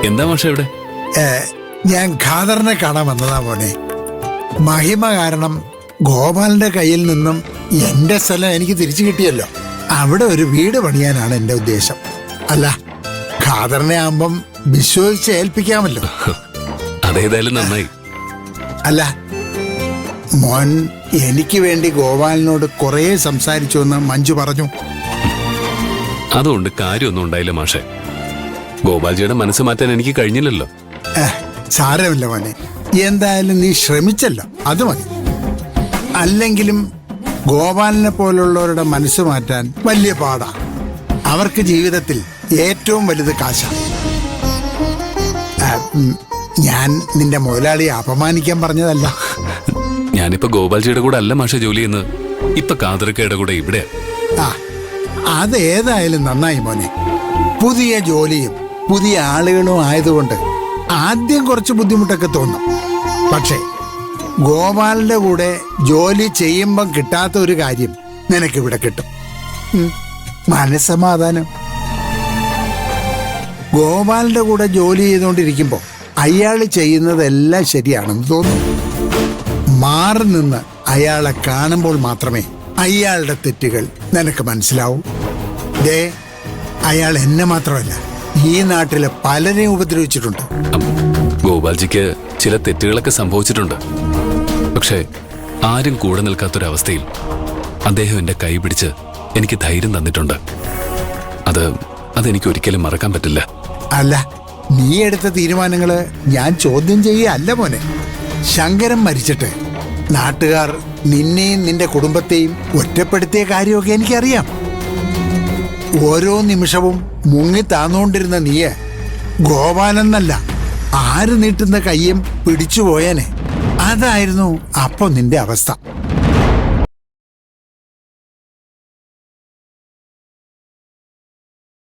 എന്താ മാഷ ഇവിടെ? ഞാൻ ഖാദറിനെ കാണാൻ വന്നതാ മോനെ. മഹിമ കാരണം ഗോപാലിന്റെ കയ്യിൽ നിന്നും എന്റെ സ്ഥലം എനിക്ക് തിരിച്ചു കിട്ടിയല്ലോ. അവിടെ ഒരു വീട് പണിയാനാണ് എന്റെ ഉദ്ദേശം. അല്ല, ഖാദറിനെ ആകുമ്പം വിശ്വസിച്ച് ഏൽപ്പിക്കാമല്ലോ. അതേതായാലും നന്നായി. അല്ല മോൻ എനിക്ക് വേണ്ടി ഗോപാലിനോട് കുറെ സംസാരിച്ചു എന്ന് മഞ്ജു പറഞ്ഞു. അതുകൊണ്ട് കാര്യമൊന്നും ഉണ്ടായില്ല മാഷെ. ഗോപാൽജിയുടെ മനസ്സ് മാറ്റാൻ എനിക്ക് കഴിഞ്ഞില്ലല്ലോ. സാരമില്ല മോനെ, എന്തായാലും നീ ശ്രമിച്ചല്ലോ, അത് മതി. അല്ലെങ്കിലും ഗോപാലിനെ പോലുള്ളവരുടെ മനസ്സ് മാറ്റാൻ വലിയ പാടാ. അവർക്ക് ജീവിതത്തിൽ ഏറ്റവും വലുത് കാശാണ്. ഞാൻ നിന്റെ മുതലാളിയെ അപമാനിക്കാൻ പറഞ്ഞതല്ല. ഞാനിപ്പോ ഗോപാൽജിയുടെ കൂടെ അല്ല മാഷെ ജോലി ചെയ്യുന്നത്. ഇപ്പൊ കാതർക്കയുടെ കൂടെ ഇവിടെ. അതേതായാലും നന്നായി മോനെ. പുതിയ ജോലിയും പുതിയ ആളുകളും ആയതുകൊണ്ട് ആദ്യം കുറച്ച് ബുദ്ധിമുട്ടൊക്കെ തോന്നും. പക്ഷേ ഗോപാലിന്റെ കൂടെ ജോലി ചെയ്യുമ്പം കിട്ടാത്ത ഒരു കാര്യം നിനക്കിവിടെ കിട്ടും. മനസ്സമാധാനം. ഗോപാലിന്റെ കൂടെ ജോലി ചെയ്തുകൊണ്ടിരിക്കുമ്പോ അയാൾ ചെയ്യുന്നതെല്ലാം ശരിയാണെന്ന് തോന്നും. മാറി നിന്ന് അയാളെ കാണുമ്പോൾ മാത്രമേ അയാളുടെ തെറ്റുകൾ നിനക്ക് മനസ്സിലാവൂ. ദേ, അയാൾ എന്നെ മാത്രമല്ല ഈ നാട്ടിലെ പലരെയും ഉപദ്രവിച്ചിട്ടുണ്ട്. ഗോപാൽജിക്ക് ചില തെറ്റുകളൊക്കെ സംഭവിച്ചിട്ടുണ്ട്. പക്ഷേ ആരും കൂടെ നിൽക്കാത്തൊരവസ്ഥയിൽ അദ്ദേഹം എന്റെ കൈ പിടിച്ച് എനിക്ക് ധൈര്യം തന്നിട്ടുണ്ട്. അതെനിക്ക് ഒരിക്കലും മറക്കാൻ പറ്റില്ല. അല്ല, നീ എടുത്ത തീരുമാനങ്ങള് ഞാൻ ചോദ്യം ചെയ്യല്ല മോനെ. ശങ്കരൻ മരിച്ചിട്ട് നാട്ടുകാർ നിന്നെയും നിന്റെ കുടുംബത്തെയും ഒറ്റപ്പെടുത്തിയ കാര്യമൊക്കെ എനിക്കറിയാം. ഓരോ നിമിഷവും മുങ്ങി താന്നുകൊണ്ടിരുന്ന നീയെ ഗോപാലെന്നല്ല ആര് നീട്ടുന്ന കയ്യും പിടിച്ചുപോയേനെ. അതായിരുന്നു അപ്പൊ നിന്റെ അവസ്ഥ.